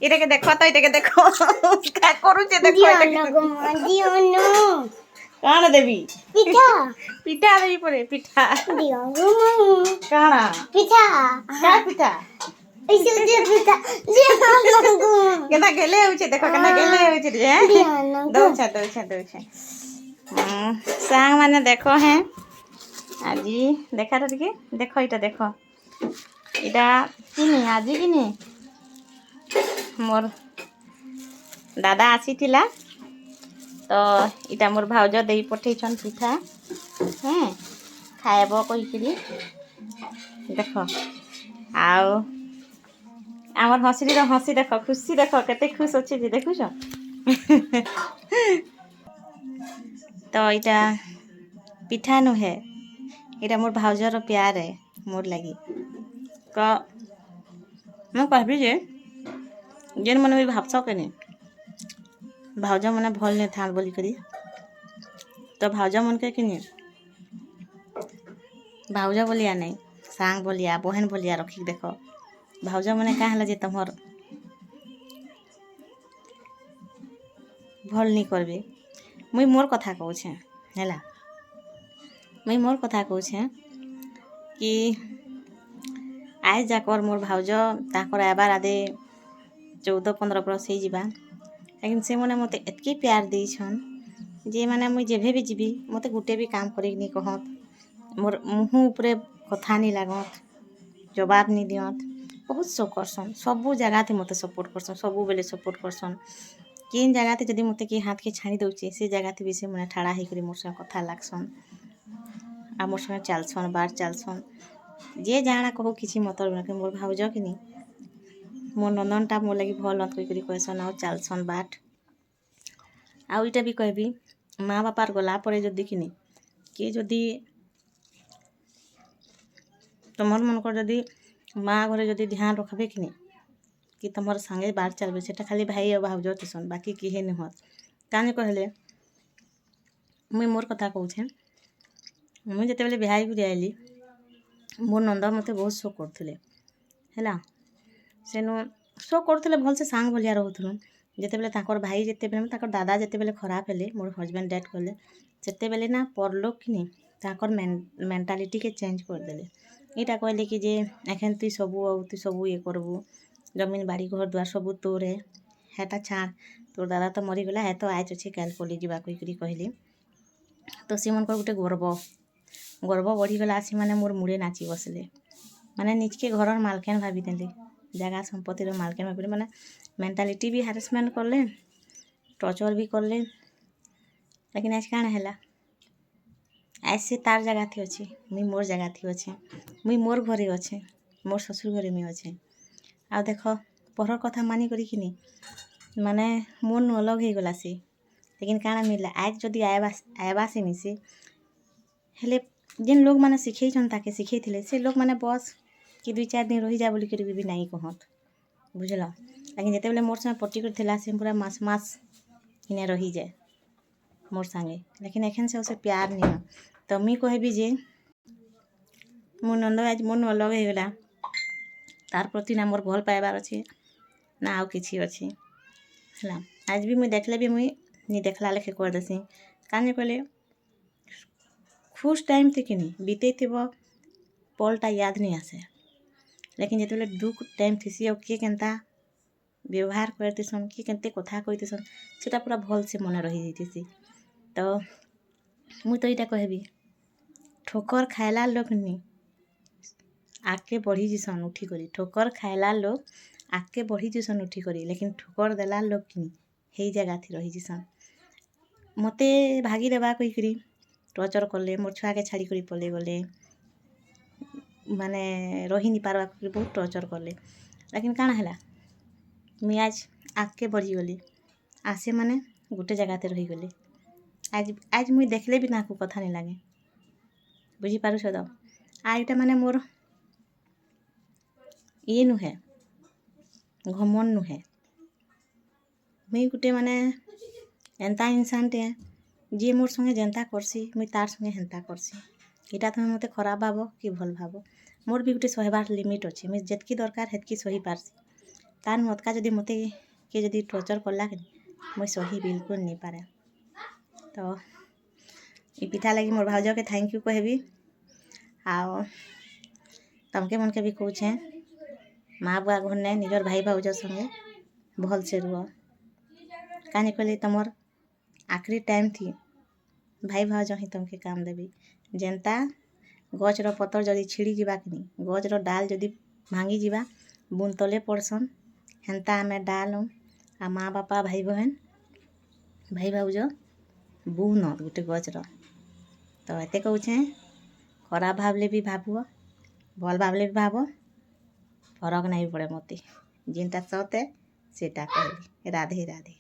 এটাকে দেখো তো, এটাকে দেখো কা করুছে, দেখো কাଣା দেবি পিঠা পিঠা দেবি পরে পিঠা দিও গো কাଣା পিঠা কা পিঠা এসে দিয়ে পিঠা দিও গো কেনা গেলে হচ্ছে, দেখো কেনা গেলে হচ্ছে রে দৌছা দৌছা দৌছা সাং মানে দেখো হ্যাঁ আজি দেখা তো দেখি দেখো এটা দেখো এটা কিনি আজি কিনি মোর দাদা আসিଥିଲା তো এটা মোর ভাউজ দেই পঠেইছন পিঠা হ্যাঁ খাইব কইକିରି দেখ আও আমার হসির হসি দেখ খুশি দেখ কেতে খুশ ଅଛି যে দেখুছ তো এটা পিঠা নুহে এটা মোর ভাউজর প্यारे মোর লাগি ক ମୁଁ କହିବି ଯେ ଯେନ୍ ମାନେ ବି ଭାବସ କେନି ଭାଉଜ ମାନେ ଭଲ ନେ ଥାନ୍ ବୋଲିକରି ତ ଭାଉଜ ମନକେ କିନି ଭାଉଜ ବୋଲିଆ ନାଇଁ ସାଙ୍ଗ ବୋଲିଆ ବହେନ ବୋଲିଆ ରଖିକି ଦେଖ ଭାଉଜ ମାନେ କାଁ ହେଲା ଯେ ତମର ଭଲ ନି করবে ମୁଇଁ মোর কথা কହୁଛେ ହେଲା ମୁଇଁ মোর কথা কହୁଛେ କି আজ যাকর মোর ভাউজ তাকর আবার আদে 14-15 বরস ହେଇଯିବା लेकिन से मने मते एतकी प्यार ଦେଇଛନ୍ जे माने मुई जेभे भी जीबी मते गुटे भी काम करिक नी कहत मोर मुह उपरे कथा नी लागत जवाब नी दियत बहुत शौक करसन सबू जगह थे मते सपोर्ट करसन सबू बेले सपोर्ट करसन किन जगह थे जदी मते के हाथ के छाणी दउचे से जगह थे भी से मने ठाड़ा हे करी मोर संग कथा लागसन आ मोर संग चालसन बार चालसन जे जाना कहू किछि मतलब ना मोर भाउज के नी मोर नंदनटा मोर लगी भल नत करी कहसन आ चालसन बाट आउ इटा भी कहबी माँ बापार गला परे जदी किनी कि जदी तमर मन कर जदी माँ घरे जदी ध्यान रखबे किनी कि तमर संगे बात चलबे सेटा खाली भाई और भाउज तिसन बाकी किहे न होत काने कहले मुई मोर कथा कहूछे मुई जते बेले बिहाई गुरी आइली मोर नंद मते बहुत शो करथले हैला सेनु शो करथले भल से सांग भलिया रहथलु जते बेले ताकर भाई जते बेले ताकर दादा जते बेले खराब हेले मोर हस्बैंड डेथ करले सेते बेले ना परलोक किनी ताकर मेंटालिटी के चेंज कर देले इटा कहले कि जे एखन तू सबू ये करबू जमीन बाड़ी घर द्वार सबू तोरे हेटा छाड़ तोर दादा तो मरी गला है तो आज अच्छे काल पली जीवा करी कहली तो सीमन को गोटे गर्व बढ़ी गला सी माने मोर मुड़े नाची बसले माने निजके घर मालकिन भाभी देले जगह संपत्तिर मालकिन भाभी माने मेंटालिटी भी हारेसमेंट करले टर्चर भी करले लेकिन आज काण हैला आज से तार जगह थी अच्छे मुई मोर जगह थी अच्छे मुई मोर घरे अच्छे मोर ससुर घरे मुई अच्छे आ देख परर कथा मानी करी किनी माने मन अलग हो गला से लेकिन काଣା मिलला आज जदि आयबा से मिसे हेले जेन लोग माने सिखेइछन ताके सिखेइथिले से लोग माने बस कि 2-4 दिन रही जा बोली करी भी नहीं कहत बुझला लेकिन जते बेले मोर संगे पट्टी करथिला से पूरा मास इने रही जाए मोर संगे लेकिन एखन से उसे प्यार नहीं तो मी कहबी जे मोर नंद आज मन अलग हो गला तार प्रति ना मोर भल पाइबार अच्छे ना आउ किछि अच्छे है आज भी मुई देखले भी मुई नी देखला लेखे कर देसी काने कहले खुश टाइम थे कि नहीं बीते थे पलटा याद नहीं आसे लेकिन जिते दुख टाइम थी और किए केनता व्यवहार करतीसन किए केनते कथा कहतीसन सेटा पूरा भल से मन रही जाती तो मुई तो यहाँ कहबी ठोकर खाइला लोग नी आगे बढ़ी जीसन उठी करी ठोकर खाइला लोग आगे बढ़ी जीसन उठी करी लेकिन ठोकर देला लोग किनी हे जगह थी रही जीसन मते भागी देवा कहीकरी टर्चर कले मोर छुआ के छाड़ी करी पले गले माने रही नहीं पारवा बहुत टर्चर कले लेकिन काଣା हैला मुई आज आगे बढ़ी गली आसे माने गोटे जगह ते रही गली आज मुई देखले भी ना कथा नहीं लगे बुझी पारुछ तो आईटा माने मोर ये नुहे घमन नुहे मुई गोटे माने एंता इंसान टे जी मोर संगे जेंता करसी मुई तार संगे हेंता करसी इटा तुम मते खराब भाव कि भल भाव मोर भी गोटे सहबार लिमिट अच्छे मुई जेतकी दरकार हेतकी सही पारसी तार मतका जदि मते किए जदि टर्चर कला कि मुई सही बिल्कुल नहीं पारे। तो ई पिठा लगी मोर भाउज के थैंक यू कहबी। आओ तमके मन के भी कहूछे माँ बुआ घर ने निजर भाई भाउज संगे भल से रुह। काहे कहली तमर आखिरी टाइम थी भाई भाउज ही तमके काम देबी। जेनता गछर पतर जदि छिड़ी ଯିବା कि नहीं गछर डाल जदि भांगी ଯିବା बुन तले पड़सन हेन्ता आमे डाल आ माँ बापा भाई बहन भाई भाउज बुन गोटे गछर। तो एते कहूछे खराब भावले भी भाबुआ भल भावले भी भाब फरक नहीं पड़े मते जेनता सते सेटा कहली। राधे राधे।